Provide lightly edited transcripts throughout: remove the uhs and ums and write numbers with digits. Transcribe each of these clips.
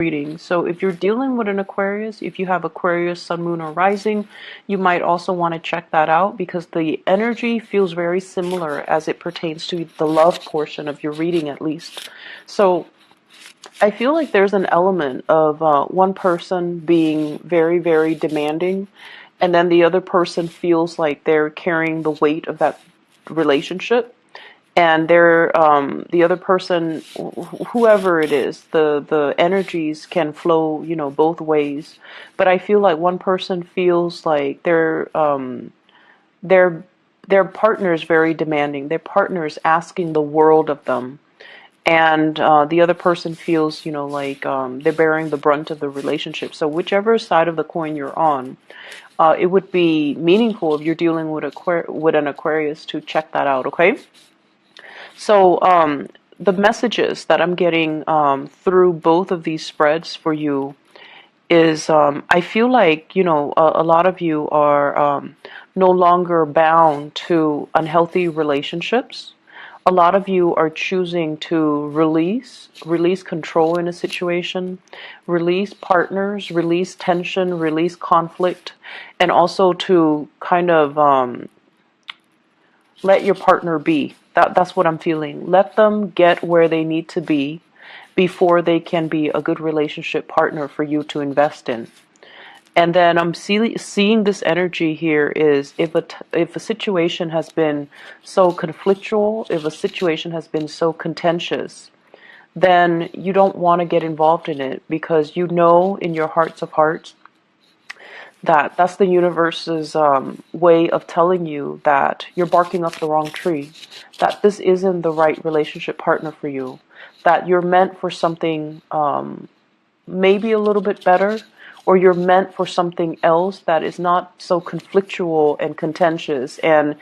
reading. So if you're dealing with an Aquarius, if you have Aquarius, Sun, Moon, or Rising, you might also want to check that out because the energy feels very similar as it pertains to the love portion of your reading, at least. So I feel like there's an element of one person being very, very demanding, and then the other person feels like they're carrying the weight of that relationship. And they're the other person, whoever it is, the energies can flow, both ways. But I feel like one person feels like their their partner is very demanding. Their partner is asking the world of them, and the other person feels, like they're bearing the brunt of the relationship. So whichever side of the coin you're on, it would be meaningful if you're dealing with an Aquarius to check that out. Okay. So the messages that I'm getting through both of these spreads for you is I feel like, a lot of you are no longer bound to unhealthy relationships. A lot of you are choosing to release control in a situation, release partners, release tension, release conflict, and also to kind of let your partner be. That's what I'm feeling. Let them get where they need to be before they can be a good relationship partner for you to invest in. And then I'm seeing this energy here is if a situation has been so conflictual, if a situation has been so contentious, then you don't want to get involved in it because you know in your hearts of hearts that that's the universe's way of telling you that you're barking up the wrong tree, that this isn't the right relationship partner for you, that you're meant for something maybe a little bit better, or you're meant for something else that is not so conflictual and contentious and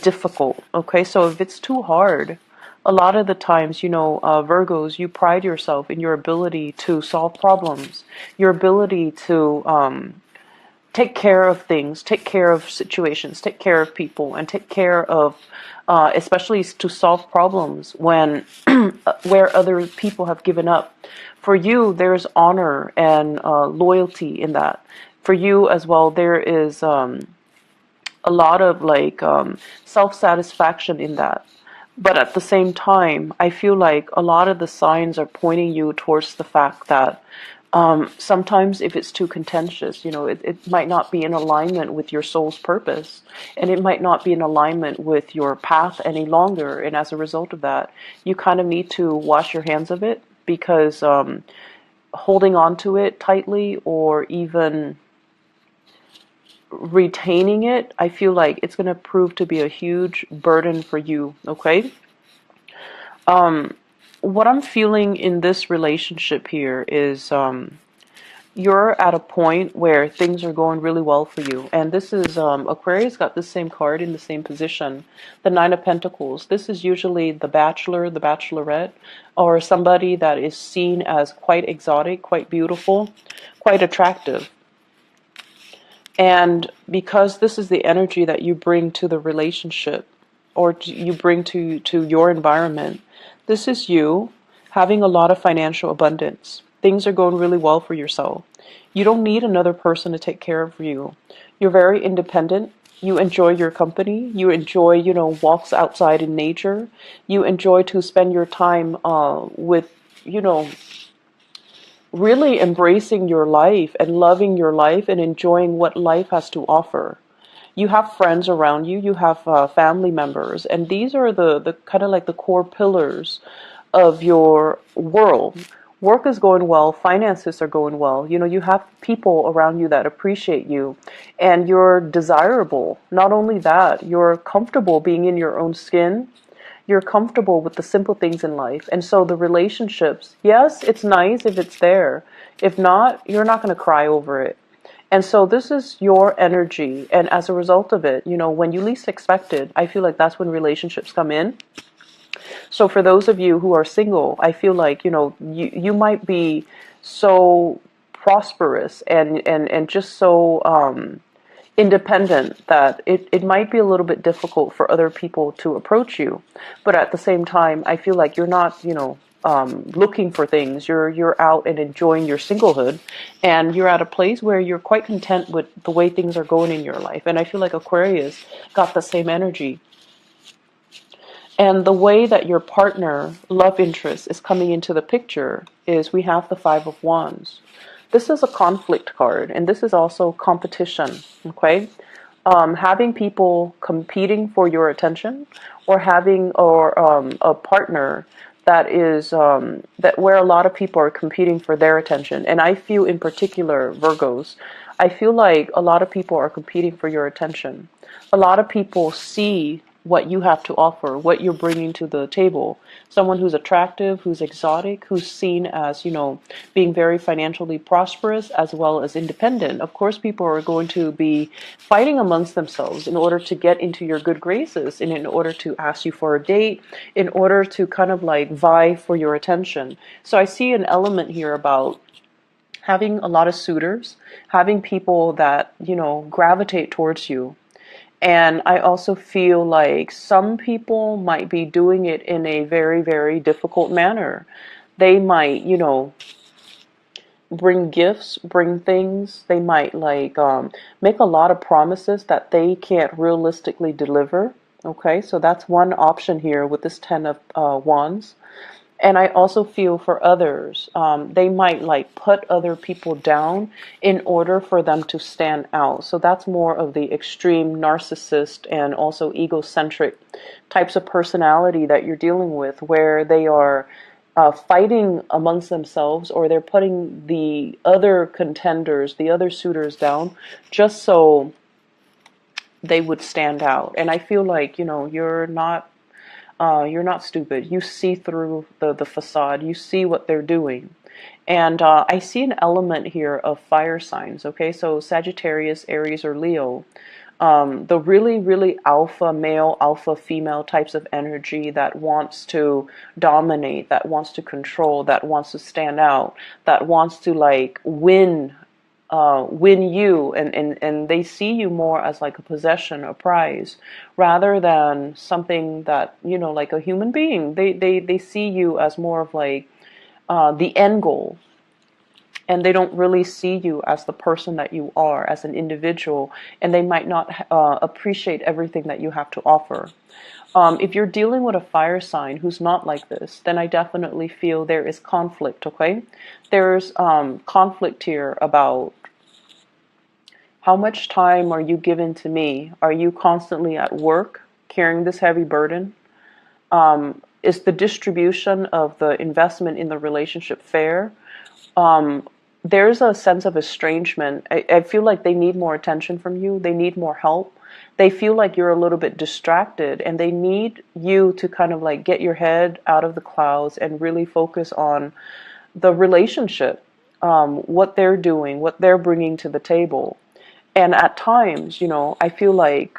difficult. Okay, so if it's too hard, a lot of the times, Virgos, you pride yourself in your ability to solve problems, your ability to take care of things, take care of situations, take care of people, and take care of, especially to solve problems when where other people have given up. For you, there's honor and loyalty in that. For you as well, there is a lot of self-satisfaction in that. But at the same time, I feel like a lot of the signs are pointing you towards the fact that sometimes if it's too contentious, it might not be in alignment with your soul's purpose, and it might not be in alignment with your path any longer. And as a result of that, you kind of need to wash your hands of it because holding on to it tightly or even retaining it, I feel like it's going to prove to be a huge burden for you. Okay. What I'm feeling in this relationship here is you're at a point where things are going really well for you. And this is Aquarius got the same card in the same position, the Nine of Pentacles. This is usually the bachelor, the bachelorette, or somebody that is seen as quite exotic, quite beautiful, quite attractive. And because this is the energy that you bring to the relationship or you bring to your environment, this is you having a lot of financial abundance. Things are going really well for yourself. You don't need another person to take care of you. You're very independent. You enjoy your company. You enjoy, walks outside in nature. You enjoy to spend your time with, really embracing your life and loving your life and enjoying what life has to offer. You have friends around you, you have family members, and these are the kind of like the core pillars of your world. Work is going well, finances are going well. You have people around you that appreciate you, and you're desirable. Not only that, you're comfortable being in your own skin. You're comfortable with the simple things in life. And so the relationships, yes, it's nice if it's there. If not, you're not going to cry over it. And so this is your energy. And as a result of it, when you least expect it, I feel like that's when relationships come in. So for those of you who are single, I feel like, you might be so prosperous and just so independent that it might be a little bit difficult for other people to approach you. But at the same time, I feel like you're not, looking for things. You're out and enjoying your singlehood, and you're at a place where you're quite content with the way things are going in your life. And I feel like Aquarius got the same energy. And the way that your partner, love interest, is coming into the picture is we have the Five of Wands. This is a conflict card, and this is also competition, okay? Having people competing for your attention, or having a partner that is that where a lot of people are competing for their attention. And I feel in particular, Virgos, I feel like a lot of people are competing for your attention. A lot of people see what you have to offer, what you're bringing to the table. Someone who's attractive, who's exotic, who's seen as, being very financially prosperous as well as independent. Of course, people are going to be fighting amongst themselves in order to get into your good graces, and in order to ask you for a date, in order to kind of like vie for your attention. So I see an element here about having a lot of suitors, having people that, gravitate towards you. And I also feel like some people might be doing it in a very, very difficult manner. They might, bring gifts, bring things. They might make a lot of promises that they can't realistically deliver. Okay, so that's one option here with this Ten of Wands. And I also feel for others, they might put other people down in order for them to stand out. So that's more of the extreme narcissist and also egocentric types of personality that you're dealing with, where they are fighting amongst themselves, or they're putting the other contenders, the other suitors down, just so they would stand out. And I feel like, you're not stupid. You see through the facade. You see what they're doing. And I see an element here of fire signs, okay? So Sagittarius, Aries, or Leo. The really, really alpha male, alpha female types of energy that wants to dominate, that wants to control, that wants to stand out, that wants to win you, and they see you more as like a possession, a prize, rather than something that, like a human being. They see you as more of the end goal. And they don't really see you as the person that you are, as an individual, and they might not appreciate everything that you have to offer. If you're dealing with a fire sign who's not like this, then I definitely feel there is conflict, okay? There's conflict here about how much time are you giving to me? Are you constantly at work carrying this heavy burden? Is the distribution of the investment in the relationship fair? There's a sense of estrangement. I feel like they need more attention from you. They need more help. They feel like you're a little bit distracted, and they need you to kind of get your head out of the clouds and really focus on the relationship, what they're doing, what they're bringing to the table. And at times, I feel like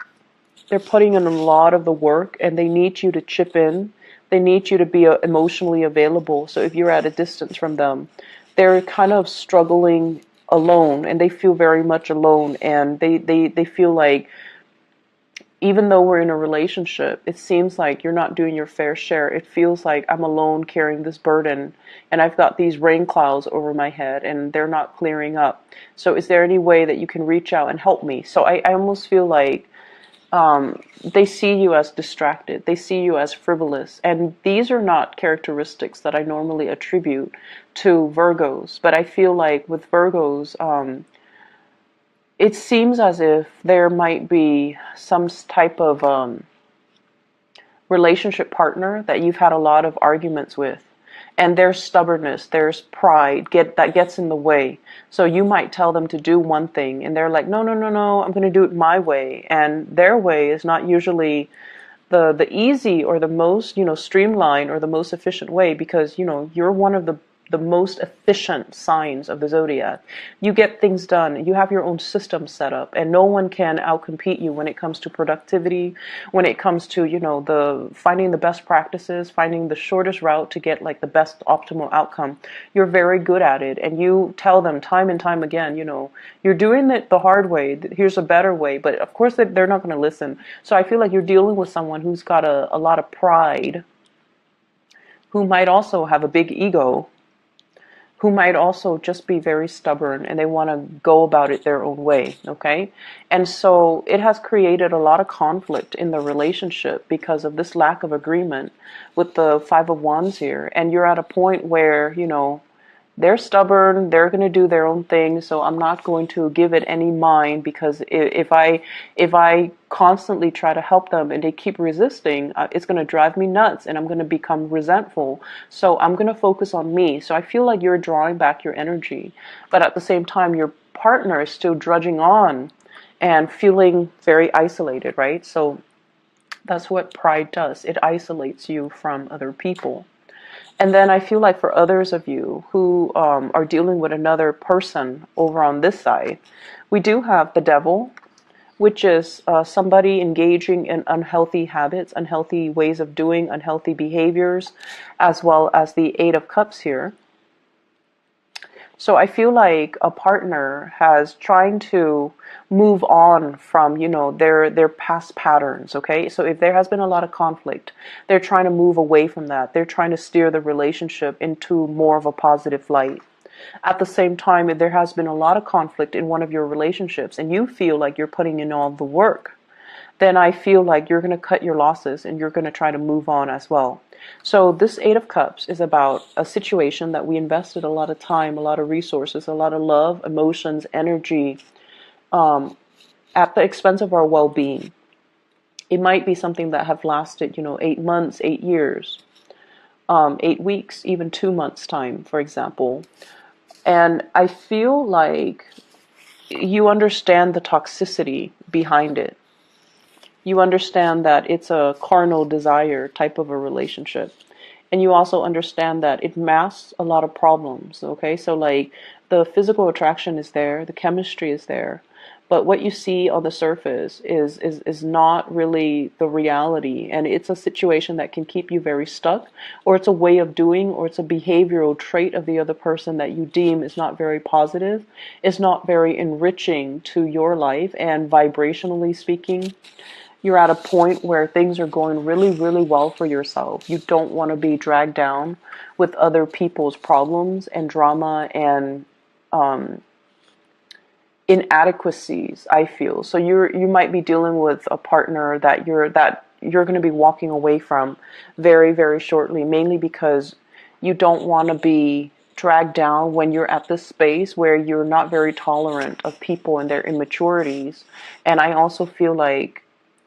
they're putting in a lot of the work, and they need you to chip in. They need you to be emotionally available. So if you're at a distance from them, they're kind of struggling alone, and they feel very much alone. And they feel like, even though we're in a relationship, it seems like you're not doing your fair share. It feels like I'm alone carrying this burden, and I've got these rain clouds over my head, and they're not clearing up. So is there any way that you can reach out and help me? So I almost feel like they see you as distracted. They see you as frivolous. And these are not characteristics that I normally attribute to Virgos. But I feel like with Virgos, it seems as if there might be some type of relationship partner that you've had a lot of arguments with. And there's stubbornness, there's pride that gets in the way. So you might tell them to do one thing, and they're like, no, no, no, no, I'm going to do it my way. And their way is not usually the easy or the most, streamlined or the most efficient way, because, you're one of the most efficient signs of the zodiac. You get things done. You have your own system set up, and no one can outcompete you when it comes to productivity, when it comes to, the finding the best practices, finding the shortest route to get the best optimal outcome. You're very good at it, and you tell them time and time again, you're doing it the hard way. Here's a better way. But of course they're not going to listen. So I feel like you're dealing with someone who's got a lot of pride who might also have a big ego, who might also just be very stubborn and they want to go about it their own way, okay? And so it has created a lot of conflict in the relationship because of this lack of agreement with the Five of Wands here. And you're at a point where, you know, they're stubborn, they're going to do their own thing, so I'm not going to give it any mind, because if I constantly try to help them and they keep resisting, it's going to drive me nuts and I'm going to become resentful. So I'm going to focus on me. So I feel like you're drawing back your energy, but at the same time your partner is still drudging on and feeling very isolated, right? So that's what pride does. It isolates you from other people. And then I feel like for others of you who are dealing with another person over on this side, we do have the devil, which is somebody engaging in unhealthy habits, unhealthy ways of doing, unhealthy behaviors, as well as the Eight of Cups here. So I feel like a partner has trying to move on from, you know, their past patterns, okay? So if there has been a lot of conflict, they're trying to move away from that. They're trying to steer the relationship into more of a positive light. At the same time, if there has been a lot of conflict in one of your relationships and you feel like you're putting in all the work, then I feel like you're going to cut your losses and you're going to try to move on as well. So this Eight of Cups is about a situation that we invested a lot of time, a lot of resources, a lot of love, emotions, energy, at the expense of our well-being. It might be something that have lasted, you know, 8 months, 8 years, 8 weeks, even 2 months time, for example. And I feel like you understand the toxicity behind it. You understand that it's a carnal desire type of a relationship. And you also understand that it masks a lot of problems, okay? So like the physical attraction is there, the chemistry is there, but what you see on the surface is not really the reality. And it's a situation that can keep you very stuck, or it's a way of doing, or it's a behavioral trait of the other person that you deem is not very positive, is not very enriching to your life. And vibrationally speaking, you're at a point where things are going really, really well for yourself. You don't want to be dragged down with other people's problems and drama and inadequacies, I feel. So you might be dealing with a partner that you're going to be walking away from very, very shortly, mainly because you don't want to be dragged down when you're at this space where you're not very tolerant of people and their immaturities. And I also feel like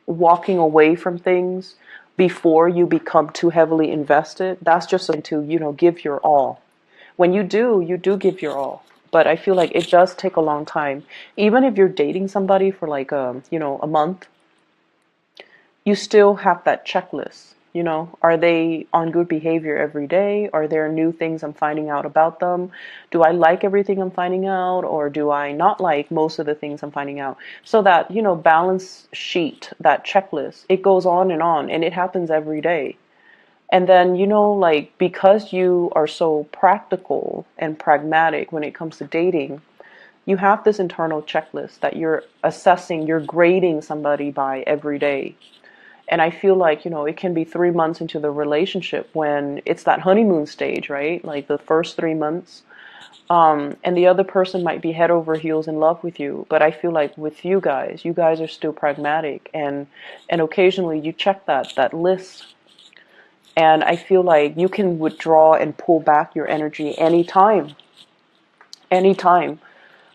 walking away from things before you become too heavily invested, that's just to, you know, give your all. When you do give your all. But I feel like it does take a long time. Even if you're dating somebody for like you know, a month, you still have that checklist. You know, are they on good behavior every day? Are there new things I'm finding out about them? Do I like everything I'm finding out, or do I not like most of the things I'm finding out? So that, you know, balance sheet, that checklist, it goes on, and it happens every day. And then, you know, like, because you are so practical and pragmatic when it comes to dating, you have this internal checklist that you're assessing, you're grading somebody by every day. And I feel like, you know, it can be 3 months into the relationship when it's that honeymoon stage, right? Like the first 3 months. And the other person might be head over heels in love with you. But I feel like with you guys are still pragmatic. And occasionally you check that list. And I feel like you can withdraw and pull back your energy anytime. Anytime.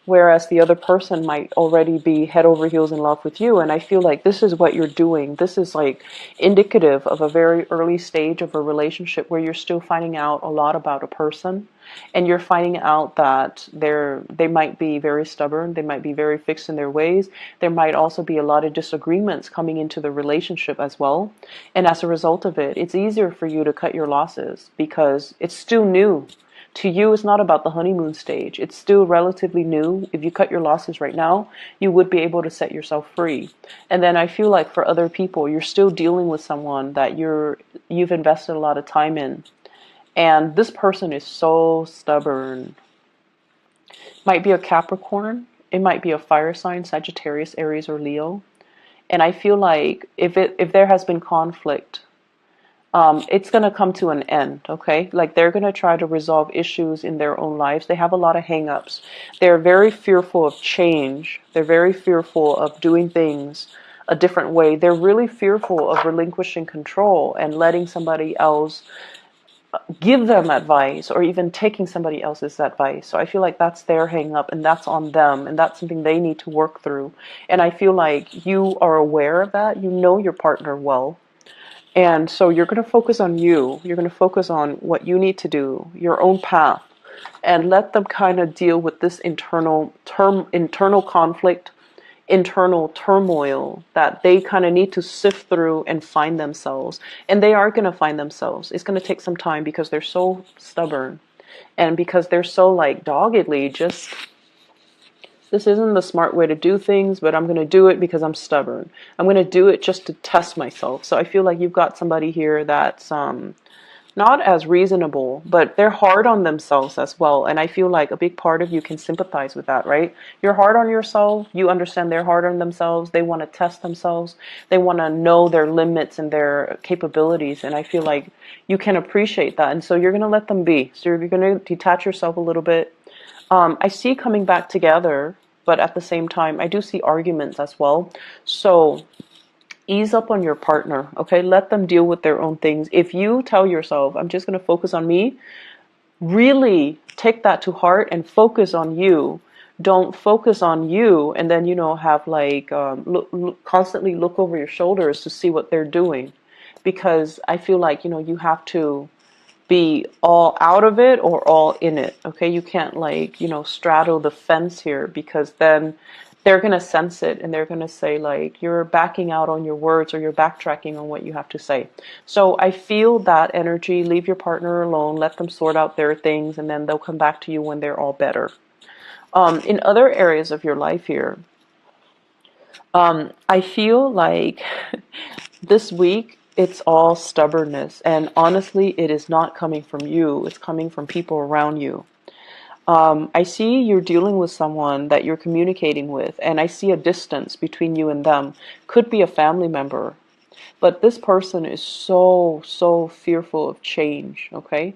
Whereas the other person might already be head over heels in love with you. And I feel like this is what you're doing. This is like indicative of a very early stage of a relationship where you're still finding out a lot about a person. And you're finding out that they might be very stubborn. They might be very fixed in their ways. There might also be a lot of disagreements coming into the relationship as well. And as a result of it, it's easier for you to cut your losses because it's still new. To you, it's not about the honeymoon stage. It's still relatively new. If you cut your losses right now, you would be able to set yourself free. And then I feel like for other people, you're still dealing with someone that you've invested a lot of time in. And this person is so stubborn. Might be a Capricorn. It might be a fire sign, Sagittarius, Aries, or Leo. And I feel like if there has been conflict it's going to come to an end, okay? Like they're going to try to resolve issues in their own lives. They have a lot of hang-ups. They're very fearful of change. They're very fearful of doing things a different way. They're really fearful of relinquishing control and letting somebody else give them advice or even taking somebody else's advice. So I feel like that's their hang up and that's on them and that's something they need to work through. And I feel like you are aware of that. You know your partner well. And so you're going to focus on you. You're going to focus on what you need to do, your own path, and let them kind of deal with this internal conflict, internal turmoil that they kind of need to sift through and find themselves. And they are going to find themselves. It's going to take some time because they're so stubborn and because they're so like doggedly just, this isn't the smart way to do things, but I'm going to do it because I'm stubborn. I'm going to do it just to test myself. So I feel like you've got somebody here that's not as reasonable, but they're hard on themselves as well. And I feel like a big part of you can sympathize with that, right? You're hard on yourself. You understand they're hard on themselves. They want to test themselves. They want to know their limits and their capabilities. And I feel like you can appreciate that. And so you're going to let them be. So you're going to detach yourself a little bit. I see coming back together, but at the same time, I do see arguments as well. So ease up on your partner, okay? Let them deal with their own things. If you tell yourself, I'm just going to focus on me, really take that to heart and focus on you. Don't focus on you and then, have like constantly look over your shoulders to see what they're doing. Because I feel like, you have to be all out of it or all in it, okay? You can't like, straddle the fence here because then they're going to sense it and they're going to say like, you're backing out on your words or you're backtracking on what you have to say. So I feel that energy. Leave your partner alone, let them sort out their things, and then they'll come back to you when they're all better. In other areas of your life here, I feel like this week it's all stubbornness, and honestly it is not coming from you, it's coming from people around you. I see you're dealing with someone that you're communicating with, and I see a distance between you and them. Could be a family member, but this person is so fearful of change, okay?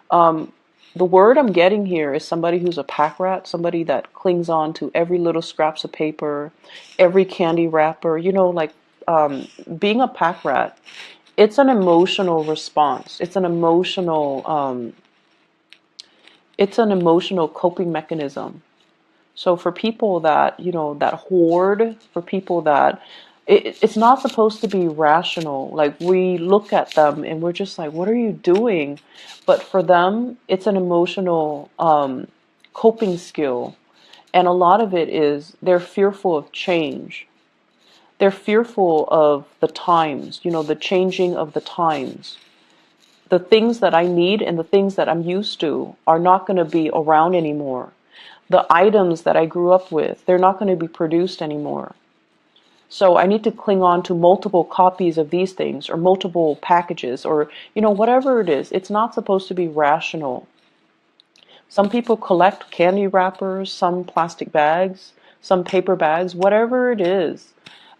The word I'm getting here is somebody who's a pack rat, somebody that clings on to every little scraps of paper, every candy wrapper, like being a pack rat. It's an emotional response. It's an emotional coping mechanism. So for people that, that hoard, for people that, it's not supposed to be rational. Like we look at them and we're just like, what are you doing? But for them, it's an emotional coping skill. And a lot of it is they're fearful of change. They're fearful of the times, the changing of the times. The things that I need and the things that I'm used to are not going to be around anymore. The items that I grew up with, they're not going to be produced anymore. So I need to cling on to multiple copies of these things or multiple packages or, whatever it is. It's not supposed to be rational. Some people collect candy wrappers, some plastic bags, some paper bags, whatever it is.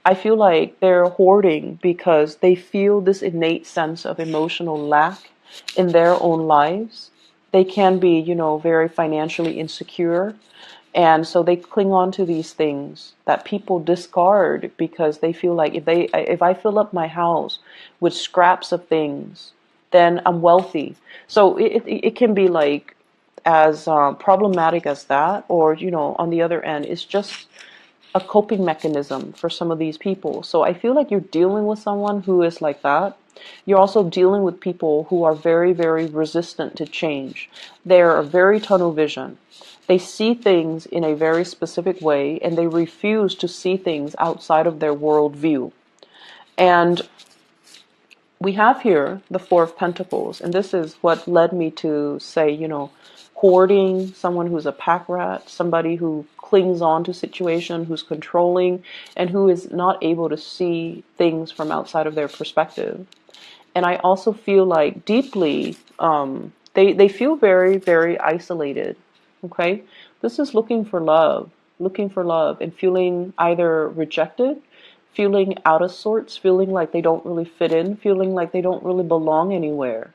I feel like they're hoarding because they feel this innate sense of emotional lack in their own lives. They can be, very financially insecure. And so they cling on to these things that people discard because they feel like if I fill up my house with scraps of things, then I'm wealthy. So it can be like as problematic as that, or on the other end, it's just a coping mechanism for some of these people. So I feel like you're dealing with someone who is like that. You're also dealing with people who are very, very resistant to change. They're very tunnel vision. They see things in a very specific way and they refuse to see things outside of their worldview. And we have here the Four of Pentacles, and this is what led me to say, hoarding, someone who's a pack rat, somebody who clings on to situation, who's controlling, and who is not able to see things from outside of their perspective. And I also feel like deeply, they feel very, very isolated, okay? This is looking for love and feeling either rejected, feeling out of sorts, feeling like they don't really fit in, feeling like they don't really belong anywhere.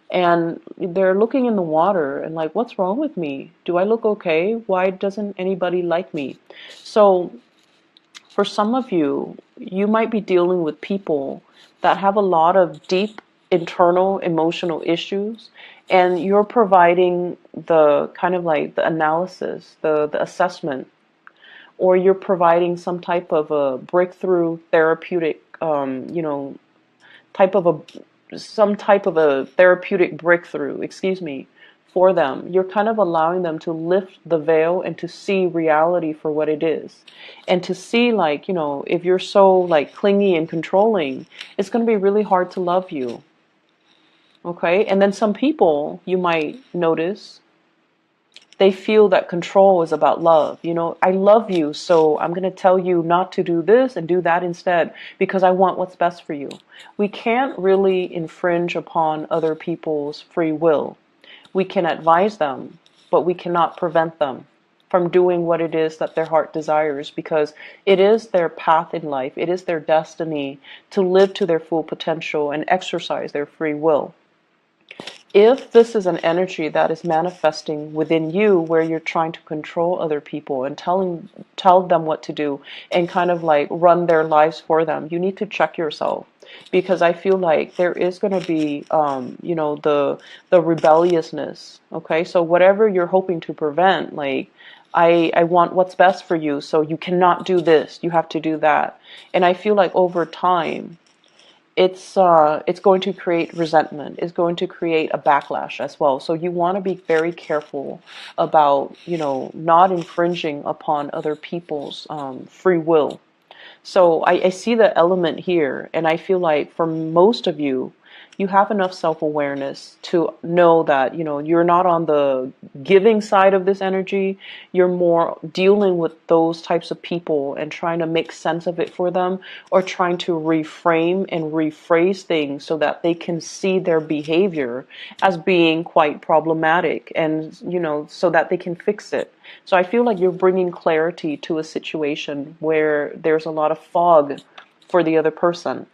And they're looking in the water and like, what's wrong with me? Do I look okay? Why doesn't anybody like me? So for some of you, you might be dealing with people that have a lot of deep internal emotional issues, and you're providing the kind of like the analysis, the assessment, or you're providing some type of a breakthrough therapeutic, type of some type of a therapeutic breakthrough, excuse me, for them. You're kind of allowing them to lift the veil and to see reality for what it is. And to see, like, if you're so like clingy and controlling, it's going to be really hard to love you. Okay? And then some people you might notice, they feel that control is about love. I love you, so I'm going to tell you not to do this and do that instead because I want what's best for you. We can't really infringe upon other people's free will. We can advise them, but we cannot prevent them from doing what it is that their heart desires, because it is their path in life. It is their destiny to live to their full potential and exercise their free will. If this is an energy that is manifesting within you where you're trying to control other people and tell them what to do and kind of like run their lives for them, you need to check yourself, because I feel like there is going to be the rebelliousness. Okay, so whatever you're hoping to prevent, like, I want what's best for you, so you cannot do this, you have to do that. And I feel like over time it's going to create resentment. It's going to create a backlash as well. So you want to be very careful about, not infringing upon other people's free will. So I see the element here, and I feel like for most of you, you have enough self-awareness to know that, you're not on the giving side of this energy. You're more dealing with those types of people and trying to make sense of it for them, or trying to reframe and rephrase things so that they can see their behavior as being quite problematic, and, so that they can fix it. So I feel like you're bringing clarity to a situation where there's a lot of fog for the other person.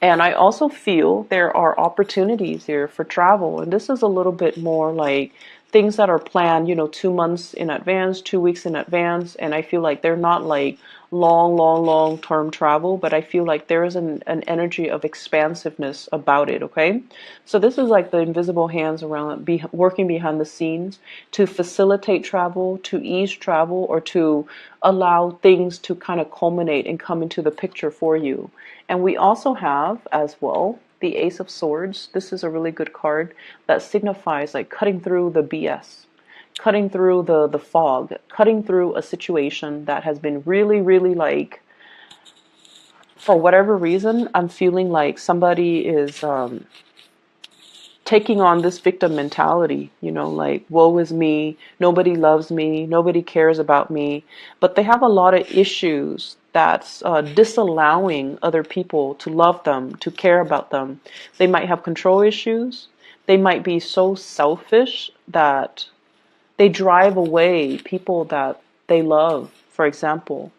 And I also feel there are opportunities here for travel. And this is a little bit more like things that are planned, 2 months in advance, 2 weeks in advance. And I feel like they're not like long term travel, but I feel like there is an energy of expansiveness about it. Okay. So this is like the invisible hands around, working behind the scenes to facilitate travel, to ease travel, or to allow things to kind of culminate and come into the picture for you. And we also have as well the Ace of Swords. This is a really good card that signifies like cutting through the BS, cutting through the fog, cutting through a situation that has been really like, for whatever reason, I'm feeling like somebody is taking on this victim mentality, like, woe is me, nobody loves me, nobody cares about me. But they have a lot of issues that's disallowing other people to love them, to care about them. They might have control issues. They might be so selfish that they drive away people that they love, for example.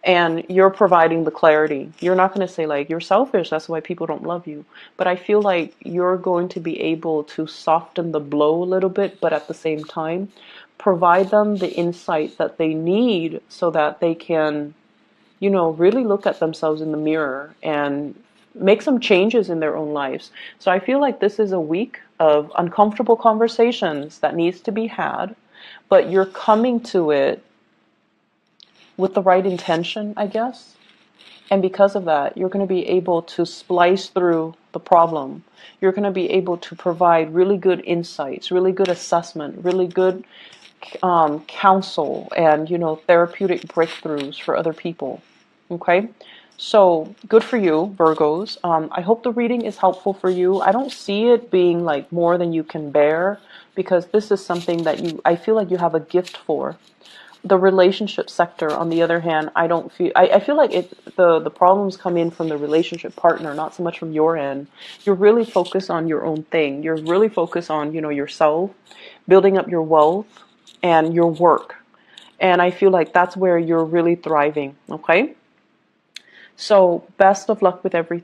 And you're providing the clarity. You're not going to say like, you're selfish, that's why people don't love you. But I feel like you're going to be able to soften the blow a little bit, but at the same time provide them the insight that they need so that they can, really look at themselves in the mirror and make some changes in their own lives. So I feel like this is a week of uncomfortable conversations that needs to be had, but you're coming to it with the right intention, I guess. And because of that, you're going to be able to splice through the problem. You're going to be able to provide really good insights, really good assessment, really good counsel, and, therapeutic breakthroughs for other people. Okay? So good for you, Virgos. I hope the reading is helpful for you. I don't see it being like more than you can bear, because this is something that I feel like you have a gift for. The relationship sector, on the other hand, I feel like the problems come in from the relationship partner, not so much from your end. You're really focused on your own thing. You're really focused on, yourself, building up your wealth and your work. And I feel like that's where you're really thriving. Okay. So best of luck with everything.